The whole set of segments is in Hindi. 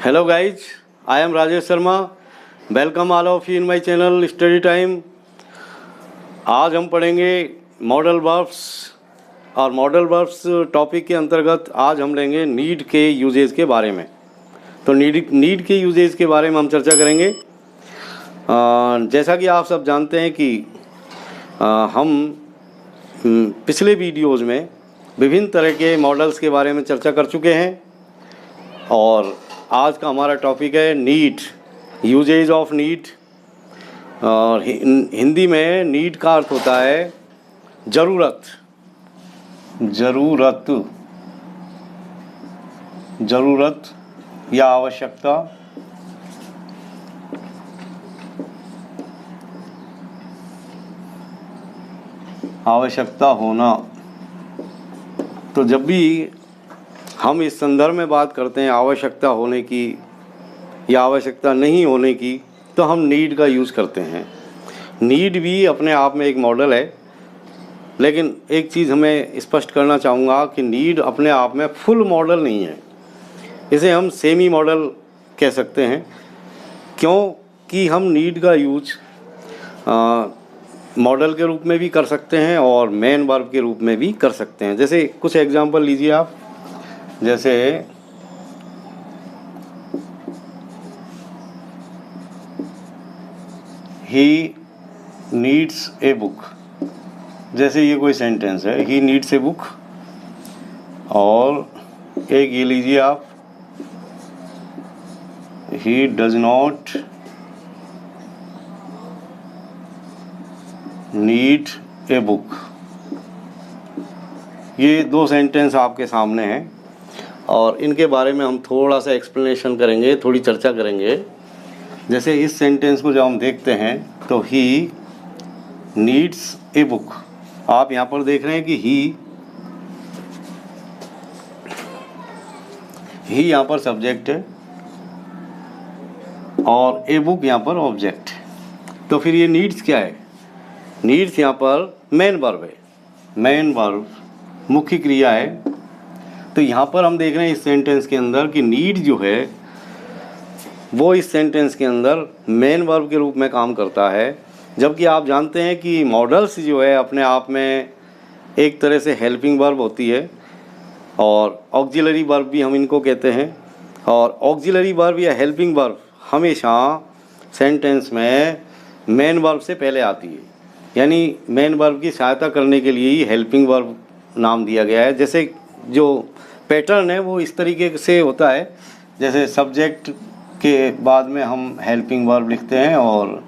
Hello guys, I am Rajesh Sharma. Welcome all of you in my channel Study Time. आज हम पढ़ेंगे मॉडल वर्ब्स और मॉडल वर्ब्स टॉपिक के अंतर्गत आज हम लेंगे नीड के यूजेज के बारे में। तो नीड के यूजेज के बारे में हम चर्चा करेंगे। जैसा कि आप सब जानते हैं कि हम पिछले वीडियोज़ में विभिन्न तरह के मॉडल्स के बारे में चर्चा कर चुके हैं और आज का हमारा टॉपिक है नीड, यूजेज ऑफ नीड। और हिंदी में नीड का अर्थ होता है ज़रूरत, ज़रूरत, ज़रूरत या आवश्यकता। आवश्यकता होना। तो जब भी हम इस संदर्भ में बात करते हैं आवश्यकता होने की या आवश्यकता नहीं होने की, तो हम नीड का यूज़ करते हैं। नीड भी अपने आप में एक मॉडल है, लेकिन एक चीज़ हमें स्पष्ट करना चाहूँगा कि नीड अपने आप में फुल मॉडल नहीं है। इसे हम सेमी मॉडल कह सकते हैं, क्योंकि हम नीड का यूज मॉडल के रूप में भी कर सकते हैं और मेन वर्ब के रूप में भी कर सकते हैं। जैसे कुछ एग्जांपल लीजिए आप। जैसे ही नीड्स ए बुक, जैसे ये कोई सेंटेंस है, ही नीड्स ए बुक। और एक ये लीजिए आप, he does not need a book. ये दो सेंटेंस आपके सामने हैं और इनके बारे में हम थोड़ा सा एक्सप्लेनेशन करेंगे, थोड़ी चर्चा करेंगे। जैसे इस सेंटेंस को जब हम देखते हैं तो ही नीड्स ए बुक, आप यहाँ पर देख रहे हैं कि ही यहाँ पर सब्जेक्ट है और ए बुक यहाँ पर ऑब्जेक्ट है। तो फिर ये नीड्स क्या है? नीड्स यहाँ पर मेन वर्ब है, मेन वर्ब मुख्य क्रिया है। तो यहाँ पर हम देख रहे हैं इस सेंटेंस के अंदर कि नीड जो है वो इस सेंटेंस के अंदर मेन वर्ब के रूप में काम करता है, जबकि आप जानते हैं कि मॉडल्स जो है अपने आप में एक तरह से हेल्पिंग वर्ब होती है और ऑक्सिलरी वर्ब भी हम इनको कहते हैं। और ऑक्सिलरी वर्ब या हेल्पिंग वर्ब हमेशा सेंटेंस में मेन वर्ब से पहले आती है, यानी मेन वर्ब की सहायता करने के लिए ही हेल्पिंग वर्ब नाम दिया गया है। जैसे जो पैटर्न है वो इस तरीके से होता है, जैसे सब्जेक्ट के बाद में हम हेल्पिंग वर्ब लिखते हैं और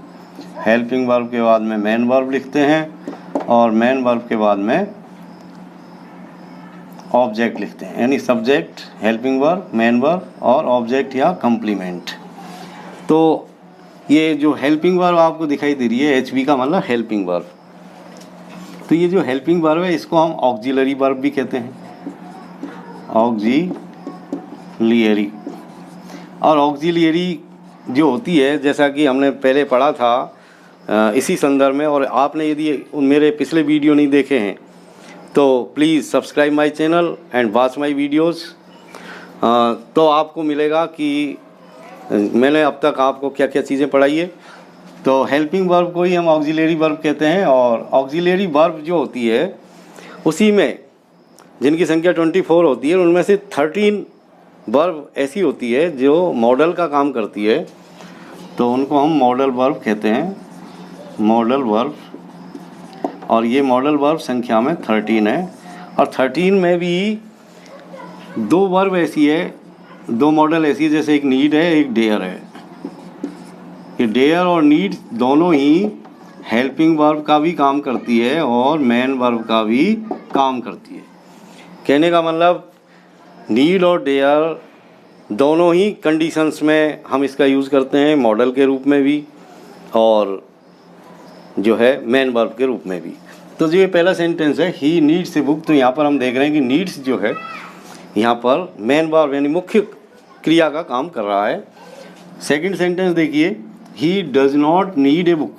हेल्पिंग वर्ब के बाद में मेन वर्ब लिखते हैं और मेन वर्ब के बाद में ऑब्जेक्ट लिखते हैं, यानी subject, helping verb, main verb और ऑब्जेक्ट या कंप्लीमेंट। तो ये जो हेल्पिंग वर्ब आपको दिखाई दे रही है, एचवी का मतलब हेल्पिंग वर्ब। तो ये जो हेल्पिंग वर्ब है इसको हम ऑक्सिलरी वर्ब भी कहते हैं, ऑक्सिलियरी। और ऑक्सिलियरी जो होती है, जैसा कि हमने पहले पढ़ा था इसी संदर्भ में, और आपने यदि मेरे पिछले वीडियो नहीं देखे हैं तो please subscribe my channel and watch my videos. तो आपको मिलेगा कि मैंने अब तक आपको क्या क्या चीज़ें पढ़ाई है। तो हेल्पिंग वर्ब को ही हम ऑक्सिलरी वर्ब कहते हैं और ऑक्सिलरी वर्ब जो होती है उसी में जिनकी संख्या 24 होती है, उनमें से 13 वर्ब ऐसी होती है जो मॉडल का काम करती है, तो उनको हम मॉडल वर्ब कहते हैं, मॉडल वर्ब। और ये मॉडल वर्ब संख्या में 13 है और 13 में भी दो वर्ब ऐसी है, दो मॉडल ऐसी है, जैसे एक नीड है, एक डेयर है। ये डेयर और नीड दोनों ही हेल्पिंग वर्ब का भी काम करती है और मेन वर्ब का भी काम करती है। कहने का मतलब नीड और डेयर दोनों ही कंडीशंस में हम इसका यूज़ करते हैं, मॉडल के रूप में भी और जो है मेन वर्ब के रूप में भी। तो जो ये पहला सेंटेंस है ही नीड्स ए बुक, तो यहाँ पर हम देख रहे हैं कि नीड्स जो है यहाँ पर मेन वर्ब यानी मुख्य क्रिया का काम कर रहा है। सेकंड सेंटेंस देखिए, he does not need a book,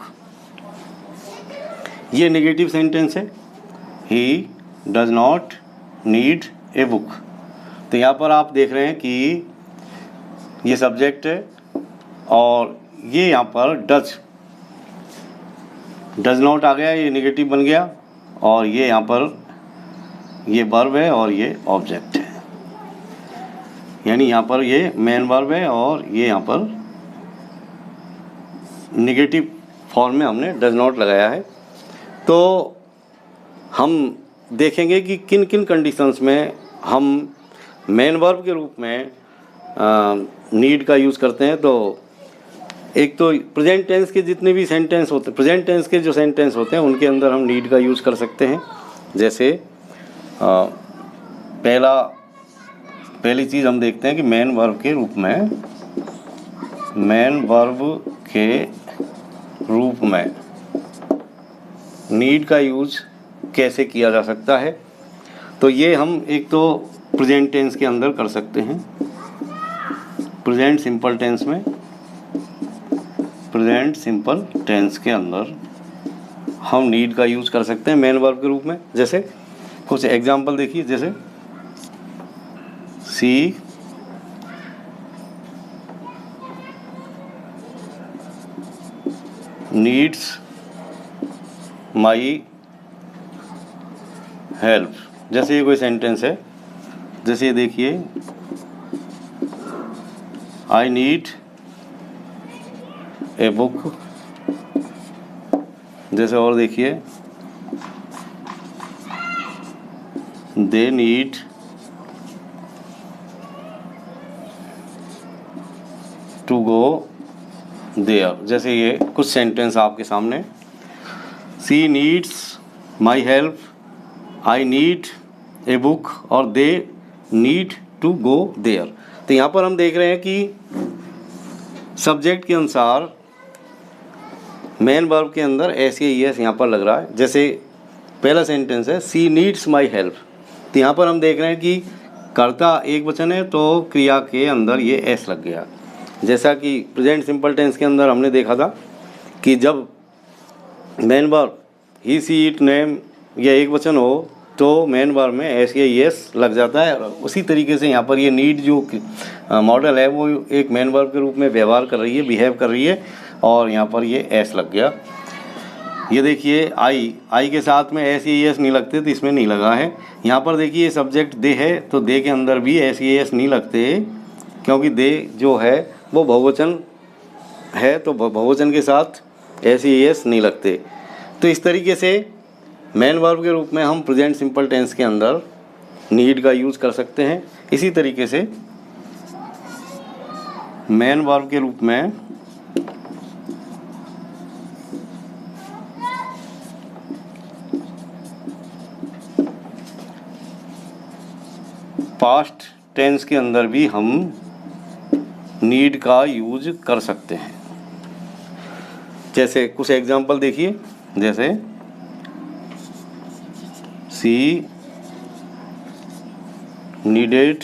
ये नेगेटिव सेंटेंस है, he does not need a book. तो यहाँ पर आप देख रहे हैं कि ये सब्जेक्ट है और ये यहाँ पर डज नॉट आ गया, ये नेगेटिव बन गया, और ये यहाँ पर ये वर्ब है और ये ऑब्जेक्ट है, यानी यहाँ पर ये मेन वर्ब है और ये यहाँ पर नेगेटिव फॉर्म में हमने डज नॉट लगाया है। तो हम देखेंगे कि किन किन कंडीशंस में हम मेन वर्ब के रूप में नीड का यूज़ करते हैं। तो एक तो प्रेजेंट टेंस के जितने भी सेंटेंस होते हैं, प्रेजेंट टेंस के जो सेंटेंस होते हैं उनके अंदर हम नीड का यूज़ कर सकते हैं। जैसे पहली चीज़ हम देखते हैं कि मेन वर्ब के रूप में नीड का यूज़ कैसे किया जा सकता है। तो ये हम एक तो प्रेजेंट टेंस के अंदर कर सकते हैं, प्रेजेंट सिंपल टेंस के अंदर हम नीड का यूज़ कर सकते हैं मेन वर्ब के रूप में। जैसे कुछ एग्जांपल देखिए, जैसे सी नीड्स माई हेल्प। जैसे ये कोई सेंटेंस है, जैसे ये देखिए, आई नीड ए बुक। जैसे और देखिए, they need to go there. जैसे ये कुछ सेंटेंस आपके सामने, she needs my help, I need a book और they need to go there. तो यहाँ पर हम देख रहे हैं कि सब्जेक्ट के अनुसार मेन वर्ब के अंदर एस या ईएस यहाँ पर लग रहा है। जैसे पहला सेंटेंस है सी नीड्स माई हेल्प, तो यहाँ पर हम देख रहे हैं कि कर्ता एक वचन है तो क्रिया के अंदर ये एस लग गया। जैसा कि प्रेजेंट सिंपल टेंस के अंदर हमने देखा था कि जब main verb he see it name या एक वचन हो तो मेन वर्ब में एस या ईएस लग जाता है। उसी तरीके से यहाँ पर ये नीड जो मॉडल है वो एक मेन वर्ब के रूप में व्यवहार कर रही है, बिहेव कर रही है, और यहाँ पर ये एस लग गया। ये देखिए आई के साथ में एस या ईएस नहीं लगते, तो इसमें नहीं लगा है। यहाँ पर देखिए सब्जेक्ट दे है तो दे के अंदर भी एस या ईएस नहीं लगते, क्योंकि दे जो है वो बहुवचन है, तो बहुवचन के साथ एस या ईएस नहीं लगते। तो इस तरीके से मेन वर्ब के रूप में हम प्रेजेंट सिंपल टेंस के अंदर नीड का यूज़ कर सकते हैं। इसी तरीके से मेन वर्ब के रूप में पास्ट टेंस के अंदर भी हम नीड का यूज कर सकते हैं। जैसे कुछ एग्जांपल देखिए, जैसे सी नीडेड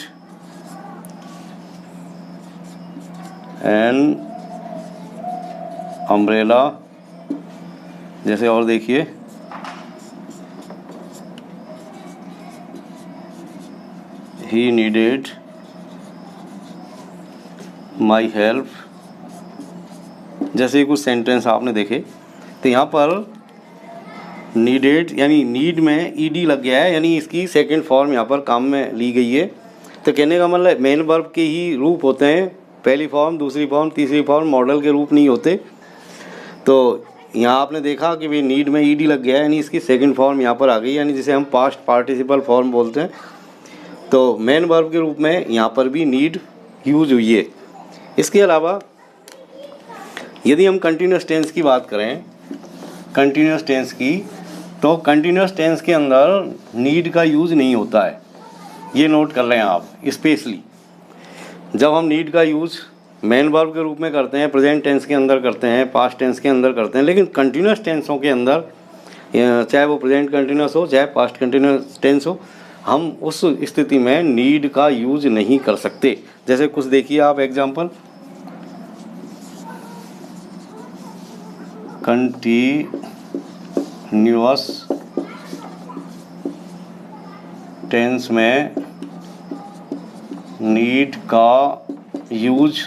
एन अम्ब्रेला। जैसे और देखिए, ही नीडेड माई हेल्प। जैसे कुछ सेंटेंस आपने देखे, तो यहाँ पर नीडेड यानी नीड में ईडी लग गया है, यानी इसकी सेकंड फॉर्म यहाँ पर काम में ली गई है। तो कहने का मतलब मेन वर्ब के ही रूप होते हैं, पहली फॉर्म, दूसरी फॉर्म, तीसरी फॉर्म, मॉडल के रूप नहीं होते। तो यहाँ आपने देखा कि भाई नीड में ईडी लग गया है, यानी इसकी सेकंड फॉर्म यहाँ पर आ गई, यानी जिसे हम पास्ट पार्टिसिपल फॉर्म बोलते हैं। तो मेन वर्ब के रूप में यहाँ पर भी नीड यूज हुई है। इसके अलावा यदि हम कंटिन्यूस टेंस की बात करें, कंटिन्यूस टेंस की, तो कंटिन्यूस टेंस के अंदर नीड का यूज़ नहीं होता है। ये नोट कर लें आप स्पेशली। जब हम नीड का यूज़ मेन वर्ब के रूप में करते हैं, प्रेजेंट टेंस के अंदर करते हैं, पास्ट टेंस के अंदर करते हैं, लेकिन कंटिन्यूस टेंसों के अंदर, चाहे वो प्रेजेंट कंटिन्यूस हो चाहे पास्ट कंटिन्यूस टेंस हो, हम उस स्थिति में नीड का यूज़ नहीं कर सकते। जैसे कुछ देखिए आप एग्जांपल, कंटिन्यूअस टेंस में नीड का यूज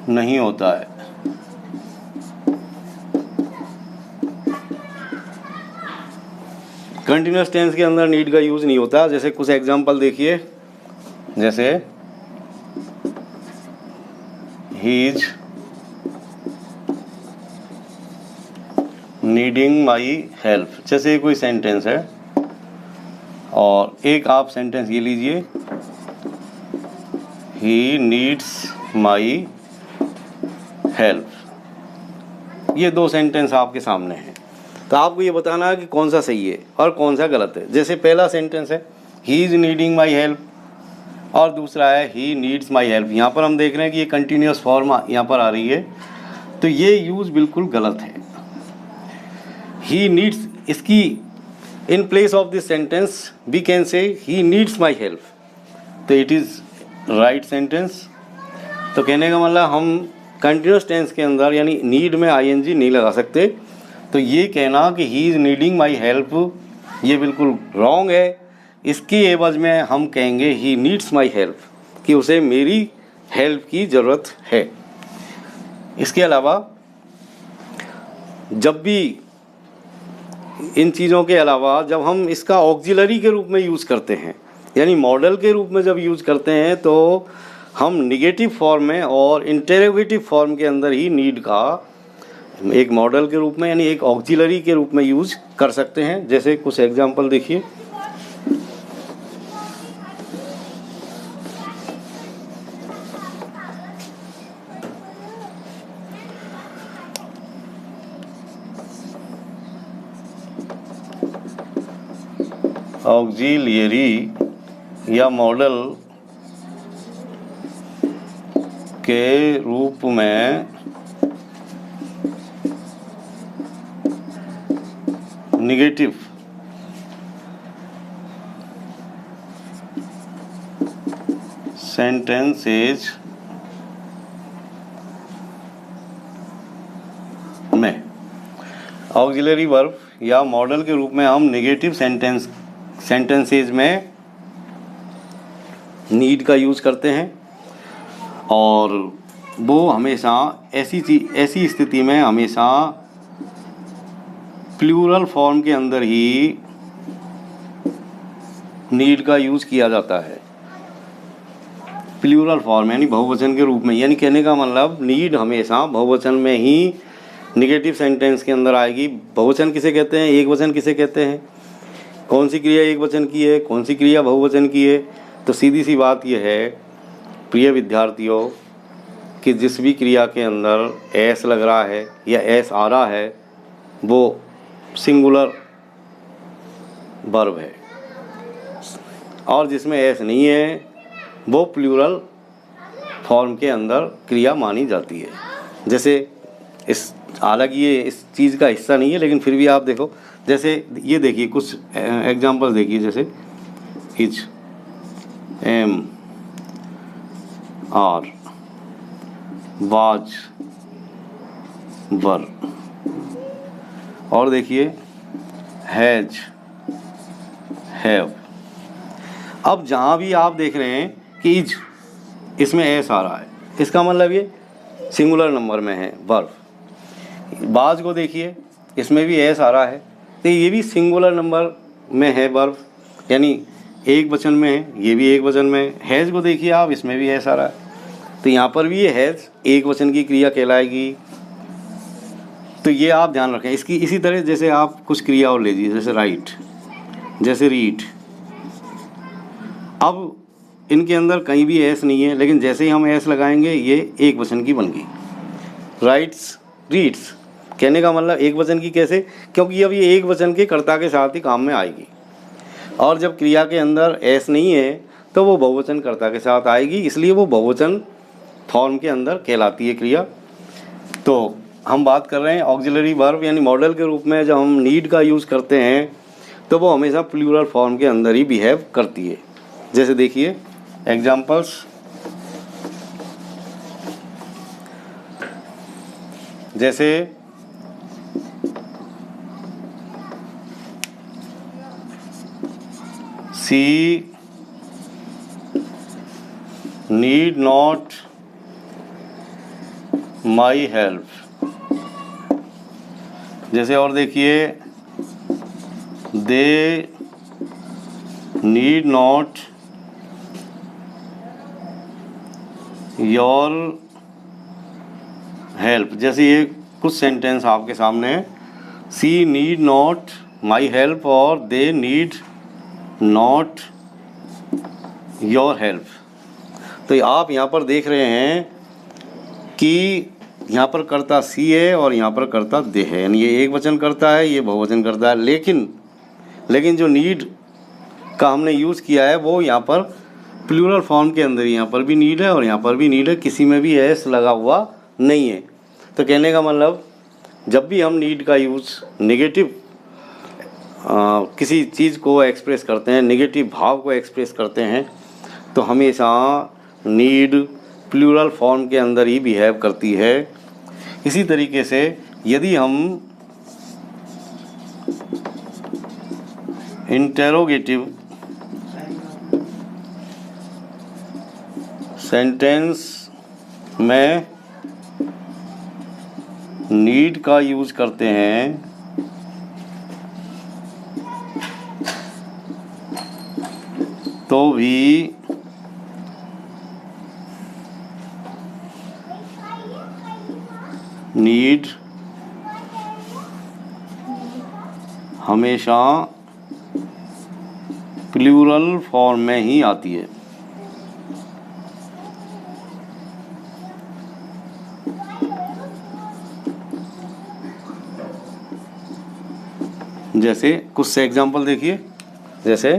नहीं होता है। कंटिन्यूअस टेंस के अंदर नीड का यूज नहीं होता। जैसे कुछ एग्जांपल देखिए, जैसे he is needing my help, जैसे कोई सेंटेंस है, और एक आप सेंटेंस ये लीजिए, ही नीड्स माई हेल्प। ये दो सेंटेंस आपके सामने हैं, तो आपको ये बताना है कि कौन सा सही है और कौन सा गलत है। जैसे पहला सेंटेंस है he is needing my help, और दूसरा है ही नीड्स माई हेल्प। यहाँ पर हम देख रहे हैं कि ये कंटिन्यूअस फॉर्म यहाँ पर आ रही है, तो ये यूज़ बिल्कुल गलत है। ही नीड्स, इसकी in place of this sentence we can say he needs my help, तो इट इज़ राइट सेंटेंस। तो कहने का मतलब हम कंटिन्यूअस टेंस के अंदर यानी नीड में आईएनजी नहीं लगा सकते। तो ये कहना कि he is needing my help, ये बिल्कुल रॉन्ग है। इसकी एवज में हम कहेंगे ही नीड्स माई हेल्प, कि उसे मेरी हेल्प की ज़रूरत है। इसके अलावा जब भी इन चीज़ों के अलावा जब हम इसका ऑक्सिलरी के रूप में यूज़ करते हैं, यानी मॉडल के रूप में जब यूज़ करते हैं, तो हम निगेटिव फॉर्म में और इंटरोगेटिव फॉर्म के अंदर ही नीड का एक मॉडल के रूप में यानी एक ऑक्सिलरी के रूप में यूज़ कर सकते हैं। जैसे कुछ एग्जांपल देखिए, ऑक्सिलरी या मॉडल के रूप में निगेटिव सेंटेंसेज में, ऑक्सिलरी वर्ब या मॉडल के रूप में हम निगेटिव सेंटेंसेज में नीड का यूज़ करते हैं, और वो हमेशा ऐसी स्थिति में हमेशा प्लूरल फॉर्म के अंदर ही नीड का यूज़ किया जाता है। प्लूरल फॉर्म यानी बहुवचन के रूप में, यानी कहने का मतलब नीड हमेशा बहुवचन में ही निगेटिव सेंटेंस के अंदर आएगी। बहुवचन किसे कहते हैं, एक वचन किसे कहते हैं, कौन सी क्रिया एक वचन की है, कौन सी क्रिया बहुवचन की है। तो सीधी सी बात यह है प्रिय विद्यार्थियों कि जिस भी क्रिया के अंदर एस लग रहा है या एस आ रहा है वो सिंगुलर वर्ब है, और जिसमें एस नहीं है वो प्लूरल फॉर्म के अंदर क्रिया मानी जाती है। जैसे इस, हालांकि ये इस चीज़ का हिस्सा नहीं है लेकिन फिर भी आप देखो, जैसे ये देखिए कुछ एग्जांपल देखिए, जैसे इज, एम, आर, वाज, वर, और देखिए हैज, हैव। अब जहाँ भी आप देख रहे हैं कि इज, इसमें एस आ रहा है, इसका मतलब ये सिंगुलर नंबर में है वर्ब। बाज को देखिए, इसमें भी एस आ रहा है, तो ये भी सिंगुलर नंबर में है वर्ब, यानी एक वचन में है, ये भी एक वचन में है। हैज़ को देखिए आप, इसमें भी एस आ रहा है, तो यहाँ पर भी ये हैज़ एक वचन की क्रिया कहलाएगी। तो ये आप ध्यान रखें। इसकी इसी तरह जैसे आप कुछ क्रिया और लीजिए, जैसे राइट, जैसे रीड। अब इनके अंदर कहीं भी एस नहीं है, लेकिन जैसे ही हम एस लगाएंगे ये एक वचन की बन गई, राइट्स, रीड्स। कहने का मतलब एक वचन की कैसे, क्योंकि अब ये एक वचन के कर्ता के साथ ही काम में आएगी, और जब क्रिया के अंदर एस नहीं है तो वो बहुवचन कर्ता के साथ आएगी, इसलिए वो बहुवचन फॉर्म के अंदर कहलाती है क्रिया। तो हम बात कर रहे हैं ऑक्सिलरी वर्ब यानी मॉडल के रूप में जब हम नीड का यूज़ करते हैं तो वो हमेशा प्लूरल फॉर्म के अंदर ही बिहेव करती है। जैसे देखिए एग्जाम्पल्स, जैसे सी नीड नॉट माई हेल्प। जैसे और देखिए, they need not your help. जैसे ये कुछ सेंटेंस आपके सामने है, सी नीड नॉट माई हेल्प और they need not your help. तो आप यहाँ पर देख रहे हैं कि यहाँ पर कर्ता सी है और यहाँ पर कर्ता दे है, यानी ये एक वचन करता है, ये बहुवचन करता है। लेकिन जो नीड का हमने यूज़ किया है वो यहाँ पर प्लूरल फॉर्म के अंदर, यहाँ पर भी नीड है और यहाँ पर भी नीड है, किसी में भी एस लगा हुआ नहीं है। तो कहने का मतलब, जब भी हम नीड का यूज़ नेगेटिव किसी चीज़ को एक्सप्रेस करते हैं, नेगेटिव भाव को एक्सप्रेस करते हैं, तो हमेशा नीड प्लूरल फॉर्म के अंदर ही बिहेव करती है। इसी तरीके से यदि हम इंटेरोगेटिव सेंटेंस में नीड का यूज़ करते हैं तो भी नीड हमेशा प्लूरल फॉर्म में ही आती है। जैसे कुछ से एग्जांपल देखिए, जैसे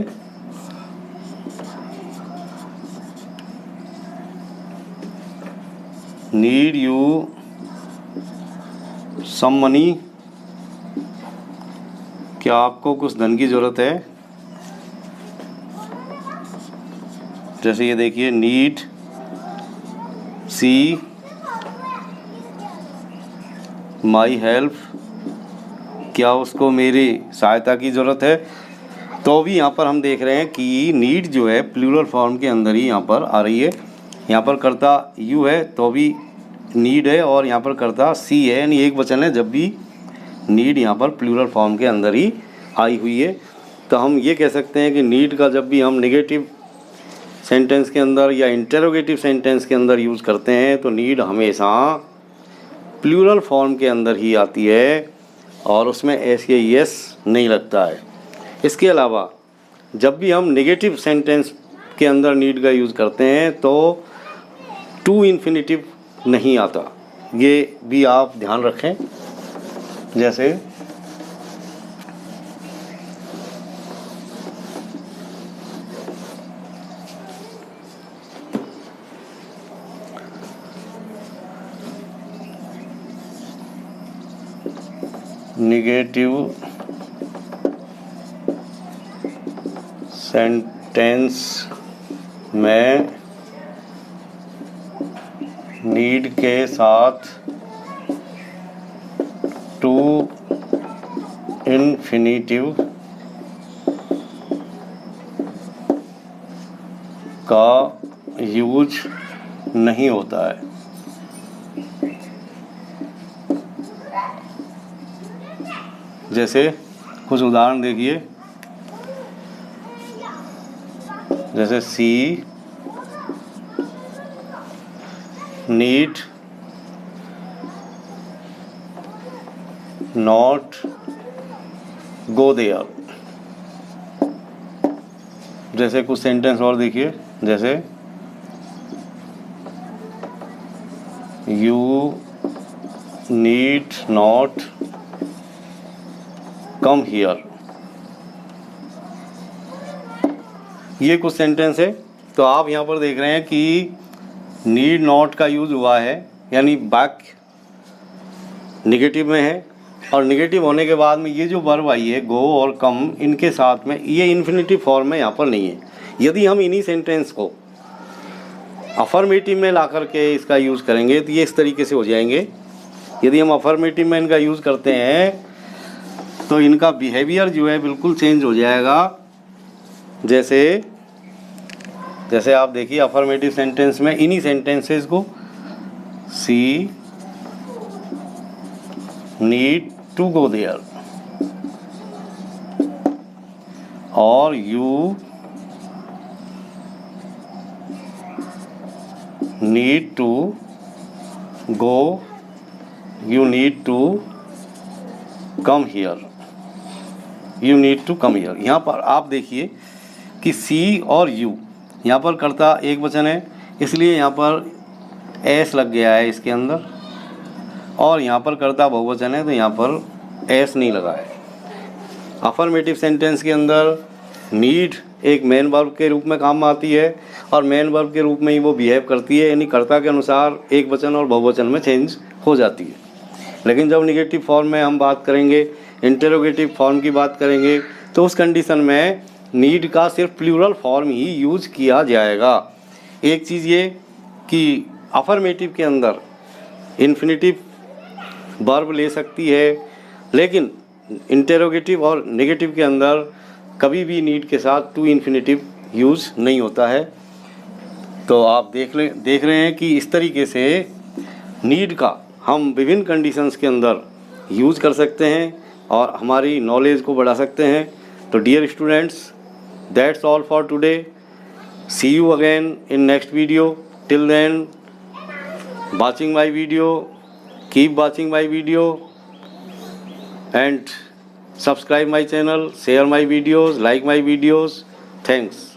नीड यू सम मनी, क्या आपको कुछ धन की ज़रूरत है। जैसे ये देखिए, नीड सी माई हेल्प, क्या उसको मेरी सहायता की ज़रूरत है। तो भी यहाँ पर हम देख रहे हैं कि नीड जो है प्लूरल फॉर्म के अंदर ही यहाँ पर आ रही है। यहाँ पर कर्ता यू है तो भी नीड है और यहाँ पर कर्ता सी है, यानी एक वचन है जब भी नीड यहाँ पर प्लूरल फॉर्म के अंदर ही आई हुई है। तो हम ये कह सकते हैं कि नीड का जब भी हम नेगेटिव सेंटेंस के अंदर या इंटेरोगेटिव सेंटेंस के अंदर यूज़ करते हैं तो नीड हमेशा प्लूरल फॉर्म के अंदर ही आती है और उसमें एस या यस नहीं लगता है। इसके अलावा जब भी हम नेगेटिव सेंटेंस के अंदर नीड का यूज़ करते हैं तो टू इन्फिनिटिव नहीं आता, ये भी आप ध्यान रखें। जैसे नेगेटिव सेंटेंस में नीड के साथ टू इन्फिनिटिव का यूज नहीं होता है। जैसे कुछ उदाहरण देखिए, जैसे सी नीड नॉट गो देयर। जैसे कुछ सेंटेंस और देखिए, जैसे you need not come here. ये कुछ सेंटेंस है। तो आप यहाँ पर देख रहे हैं कि नीड नॉट का यूज़ हुआ है, यानी वाक्य निगेटिव में है और निगेटिव होने के बाद में ये जो वर्ब आई है गो और कम, इनके साथ में ये इन्फिनिटिव फॉर्म में यहाँ पर नहीं है। यदि हम इन्हीं सेंटेंस को अफर्मेटिव में ला करके इसका यूज़ करेंगे तो ये इस तरीके से हो जाएंगे। यदि हम अफर्मेटिव में इनका यूज़ करते हैं तो इनका बिहेवियर जो है बिल्कुल चेंज हो जाएगा। जैसे जैसे आप देखिए अफर्मेटिव सेंटेंस में इन्हीं सेंटेंसेस को she need to go there और you need to go, you need to come here, you need to come here। यहाँ पर आप देखिए कि सी और यू यहाँ पर कर्ता एक वचन है, इसलिए यहाँ पर एस लग गया है इसके अंदर, और यहाँ पर कर्ता बहुवचन है तो यहाँ पर एस नहीं लगा है। अफर्मेटिव सेंटेंस के अंदर नीड एक मेन वर्ब के रूप में काम आती है और मेन वर्ब के रूप में ही वो बिहेव करती है, यानी कर्ता के अनुसार एक वचन और बहुवचन में चेंज हो जाती है। लेकिन जब निगेटिव फॉर्म में हम बात करेंगे, इंटेरोगेटिव फॉर्म की बात करेंगे, तो उस कंडीशन में नीड का सिर्फ प्लूरल फॉर्म ही यूज किया जाएगा। एक चीज़ ये कि अफर्मेटिव के अंदर इन्फिनिटिव वर्ब ले सकती है, लेकिन इंटेरोगेटिव और नेगेटिव के अंदर कभी भी नीड के साथ टू इन्फिनिटिव यूज़ नहीं होता है। तो आप देख रहे हैं कि इस तरीके से नीड का हम विभिन्न कंडीशंस के अंदर यूज़ कर सकते हैं और हमारी नॉलेज को बढ़ा सकते हैं। तो dear students, that's all for today. See you again in next video. Till then, watching my video, keep watching my video and subscribe my channel, share my videos, like my videos. Thanks.